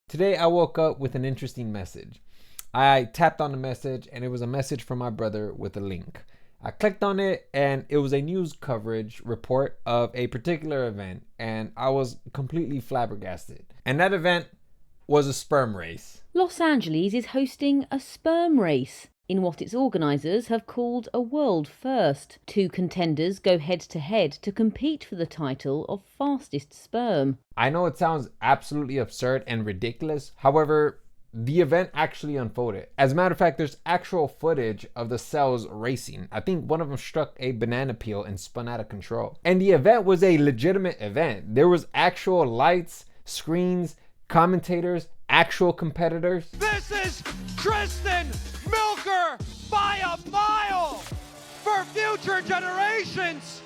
Today I woke up with an interesting message. I tapped on the message and it was a message from my brother with a link. I clicked on it and it was a news coverage report of a particular event and I was completely flabbergasted. And that event was a sperm race. Los Angeles is hosting a sperm race in what its organisers have called a world first. Two contenders go head to compete for the title of fastest sperm. I know it sounds absolutely absurd and ridiculous. However, the event actually unfolded. As a matter of fact, there's actual footage of the cells racing. I think one of them struck a banana peel and spun out of control. And the event was a legitimate event. There was actual lights, screens, commentators, actual competitors. This is Tristan Milker by a mile for future generations,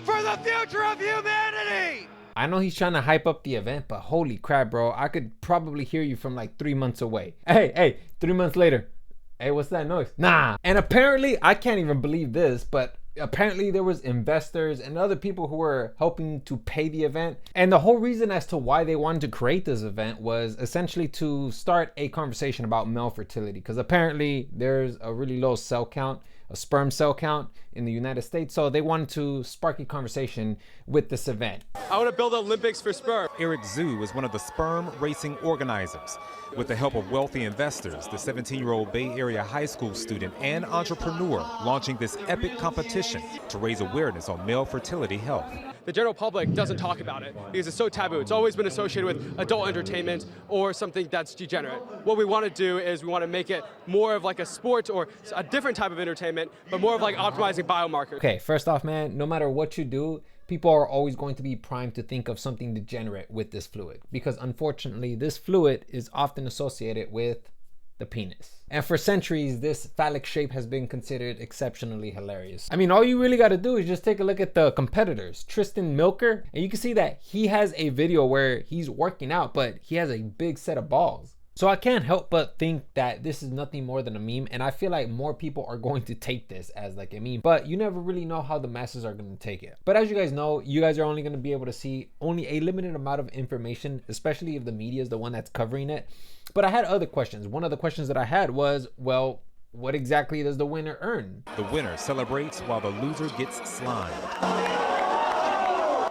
for the future of humanity. I know he's trying to hype up the event, but holy crap, bro. I could probably hear you from like 3 months away. Hey, 3 months later. Hey, what's that noise? Nah. And apparently, I can't even believe this, but apparently there was investors and other people who were helping to pay the event. And the whole reason as to why they wanted to create this event was essentially to start a conversation about male fertility, because apparently there's a really low cell count, a sperm cell count in the United States. So they wanted to spark a conversation with this event. I want to build Olympics for sperm. Eric Zhu is one of the sperm racing organizers. With the help of wealthy investors, the 17-year-old Bay Area high school student and entrepreneur launching this epic competition to raise awareness on male fertility health. The general public doesn't talk about it because it's so taboo. It's always been associated with adult entertainment or something that's degenerate. What we want to do is we want to make it more of like a sport or a different type of entertainment, but more of like optimizing biomarkers. Okay, first off, man, no matter what you do, people are always going to be primed to think of something degenerate with this fluid, because unfortunately this fluid is often associated with the penis. And for centuries, this phallic shape has been considered exceptionally hilarious. I mean, all you really got to do is just take a look at the competitors. Tristan Milker, and you can see that he has a video where he's working out, but he has a big set of balls. So I can't help but think that this is nothing more than a meme, and I feel like more people are going to take this as like a meme, but you never really know how the masses are going to take it. But as you guys know, you guys are only going to be able to see only a limited amount of information, especially if the media is the one that's covering it. But I had other questions. One of the questions that I had was, well, what exactly does the winner earn? The winner celebrates while the loser gets slimed.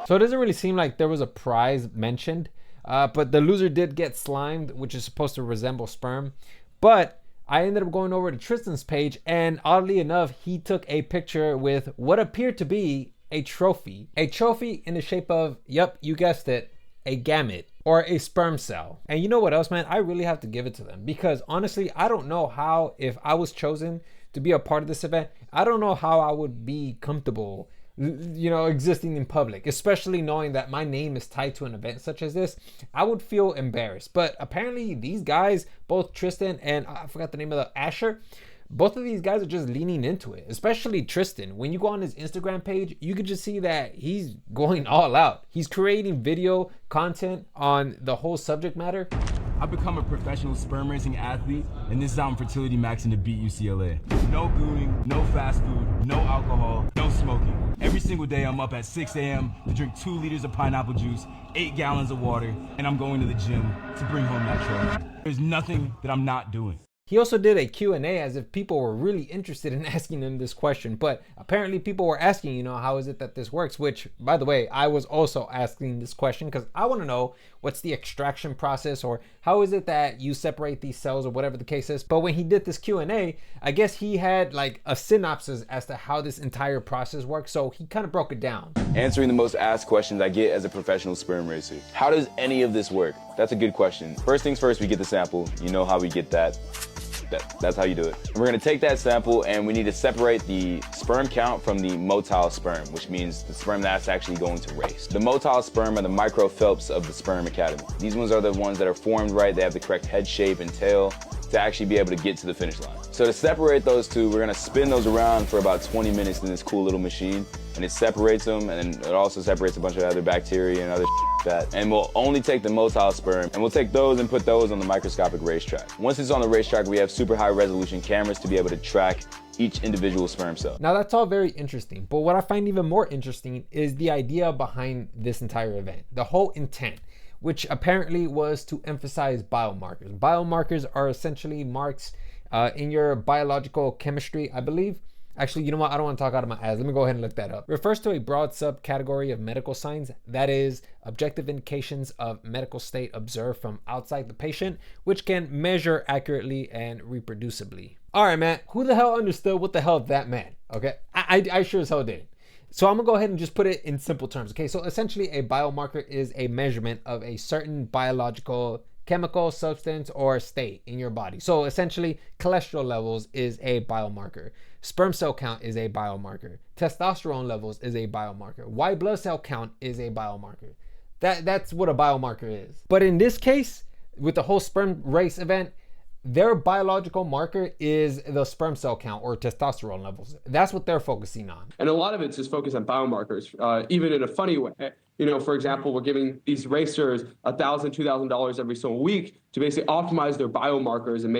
So it doesn't really seem like there was a prize mentioned. But the loser did get slimed, which is supposed to resemble sperm. But I ended up going over to Tristan's page, and oddly enough, he took a picture with what appeared to be a trophy. A trophy in the shape of, yep, you guessed it, a gamete or a sperm cell. And you know what else, man? I really have to give it to them, because honestly, I don't know how, if I was chosen to be a part of this event, I don't know how I would be comfortable, you know, existing in public, especially knowing that my name is tied to an event such as this. I would feel embarrassed. But apparently these guys, both Tristan and I forgot the name of the Asher, both of these guys are just leaning into it, especially Tristan. When you go on his Instagram page, you could just see that he's going all out. He's creating video content on the whole subject matter. I've become a professional sperm racing athlete, and this is how I'm fertility maxing to beat UCLA. No gooning, no fast food, no alcohol, no smoking. Every single day I'm up at 6 a.m. to drink 2 liters of pineapple juice, 8 gallons of water, and I'm going to the gym to bring home that trophy. There's nothing that I'm not doing. He also did a Q&A as if people were really interested in asking him this question, but apparently people were asking, you know, how is it that this works? Which, by the way, I was also asking this question because I want to know what's the extraction process, or how is it that you separate these cells, or whatever the case is. But when he did this Q&A, I guess he had like a synopsis as to how this entire process works, so he kind of broke it down. Answering the most asked questions I get as a professional sperm racer. How does any of this work? That's a good question. First things first, we get the sample. You know how we get that. That's how you do it. And we're gonna take that sample and we need to separate the sperm count from the motile sperm, which means the sperm that's actually going to race. The motile sperm are the micro Phelps of the sperm academy. These ones are the ones that are formed right, they have the correct head shape and tail to actually be able to get to the finish line. So to separate those two, we're gonna spin those around for about 20 minutes in this cool little machine, and it separates them, and then it also separates a bunch of other bacteria and other like that. And we'll only take the motile sperm, and we'll take those and put those on the microscopic racetrack. Once it's on the racetrack, we have super high resolution cameras to be able to track each individual sperm cell. Now that's all very interesting, but what I find even more interesting is the idea behind this entire event, the whole intent. which apparently was to emphasize biomarkers. Biomarkers are essentially marks in your biological chemistry, I believe. Actually, you know what? I don't want to talk out of my ass. Let me go ahead and look that up. Refers to a broad subcategory of medical signs, that is, objective indications of medical state observed from outside the patient, which can measure accurately and reproducibly. All right, man. Who the hell understood what the hell that meant? Okay, I sure as hell did. So I'm gonna go ahead and just put it in simple terms. Okay, so essentially a biomarker is a measurement of a certain biological chemical substance or state in your body. So essentially cholesterol levels is a biomarker. Sperm cell count is a biomarker. Testosterone levels is a biomarker. White blood cell count is a biomarker. That's what a biomarker is. But in this case, with the whole sperm race event, their biological marker is the sperm cell count or testosterone levels. That's what they're focusing on. And a lot of it's just focused on biomarkers, even in a funny way. You know, for example, we're giving these racers $1,000, $2,000 every single week to basically optimize their biomarkers and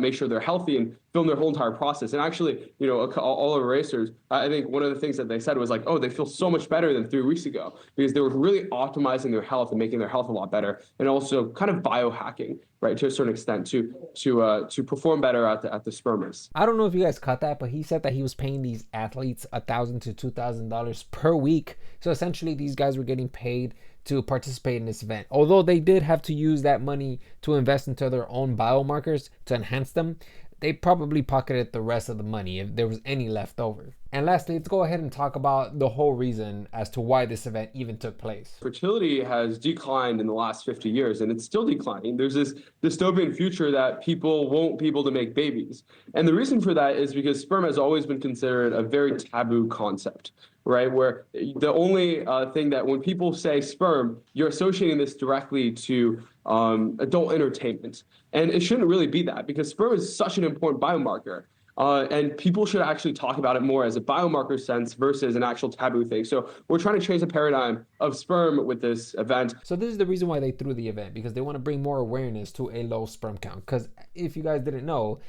make sure they're healthy and film their whole entire process. And actually, you know, all our racers, I think one of the things that they said was like, oh, they feel so much better than 3 weeks ago because they were really optimizing their health and making their health a lot better, and also kind of biohacking, right, to a certain extent, to perform better at the sperm race. I don't know if you guys caught that, but he said that he was paying these athletes $1,000 to $2,000 per week. So essentially, these guys were getting paid to participate in this event. Although they did have to use that money to invest into their own biomarkers to enhance them, they probably pocketed the rest of the money if there was any left over. And lastly, let's go ahead and talk about the whole reason as to why this event even took place. Fertility has declined in the last 50 years, and it's still declining. There's this dystopian future that people won't be able to make babies. And the reason for that is because sperm has always been considered a very taboo concept, right? Where the only thing that when people say sperm, you're associating this directly to adult entertainment. And it shouldn't really be that, because sperm is such an important biomarker. And people should actually talk about it more as a biomarker sense versus an actual taboo thing. So we're trying to change the paradigm of sperm with this event. So this is the reason why they threw the event, because they want to bring more awareness to a low sperm count. Because if you guys didn't know,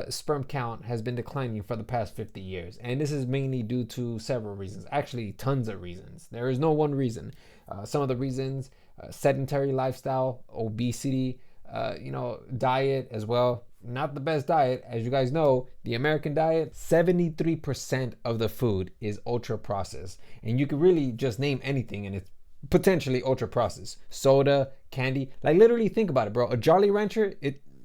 sperm count has been declining for the past 50 years. And this is mainly due to several reasons, actually tons of reasons. There is no one reason. Some of the reasons, sedentary lifestyle, obesity, diet as well. Not the best diet. As you guys know, the American diet, 73% of the food is ultra processed. And you could really just name anything and it's potentially ultra processed. Soda, candy, like literally think about it, bro. A Jolly Rancher,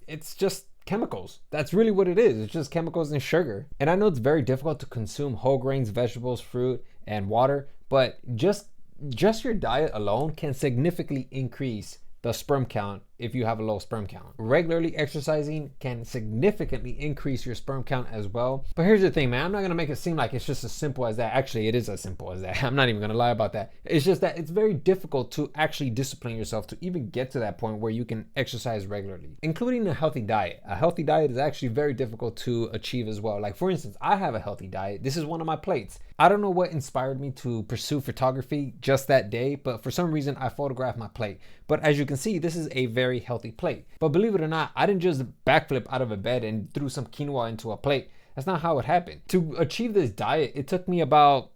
it's just chemicals. That's really what it is. It's just chemicals and sugar. And I know it's very difficult to consume whole grains, vegetables, fruit, and water, but just your diet alone can significantly increase the sperm count if you have a low sperm count. Regularly exercising can significantly increase your sperm count as well. But here's the thing, man, I'm not gonna make it seem like it's just as simple as that. Actually, it is as simple as that. I'm not even gonna lie about that. It's just that it's very difficult to actually discipline yourself to even get to that point where you can exercise regularly, including a healthy diet. A healthy diet is actually very difficult to achieve as well. Like for instance, I have a healthy diet. This is one of my plates. I don't know what inspired me to pursue photography just that day, but for some reason I photographed my plate. But as you can see, this is a very healthy plate. But believe it or not, I didn't just backflip out of a bed and threw some quinoa into a plate. That's not how it happened. To achieve this diet, it took me about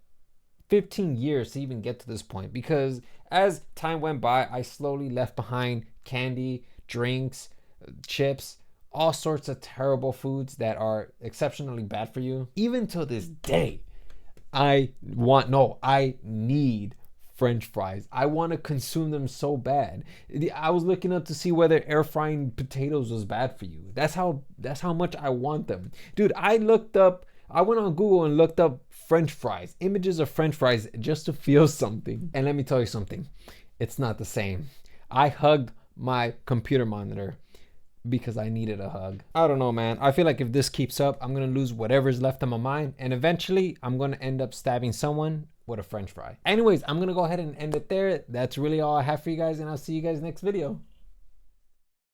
15 years to even get to this point, because as time went by, I slowly left behind candy, drinks, chips, all sorts of terrible foods that are exceptionally bad for you. Even to this day, I need French fries. I want to consume them so bad. I was looking up to see whether air frying potatoes was bad for you. That's how much I want them. Dude, I went on Google and looked up French fries, images of French fries, just to feel something. And let me tell you something, it's not the same. I hugged my computer monitor because I needed a hug. I don't know, man. I feel like if this keeps up, I'm gonna lose whatever's left on my mind, and eventually I'm gonna end up stabbing someone with a French fry. Anyways, I'm gonna go ahead and end it there. That's really all I have for you guys, and I'll see you guys next video.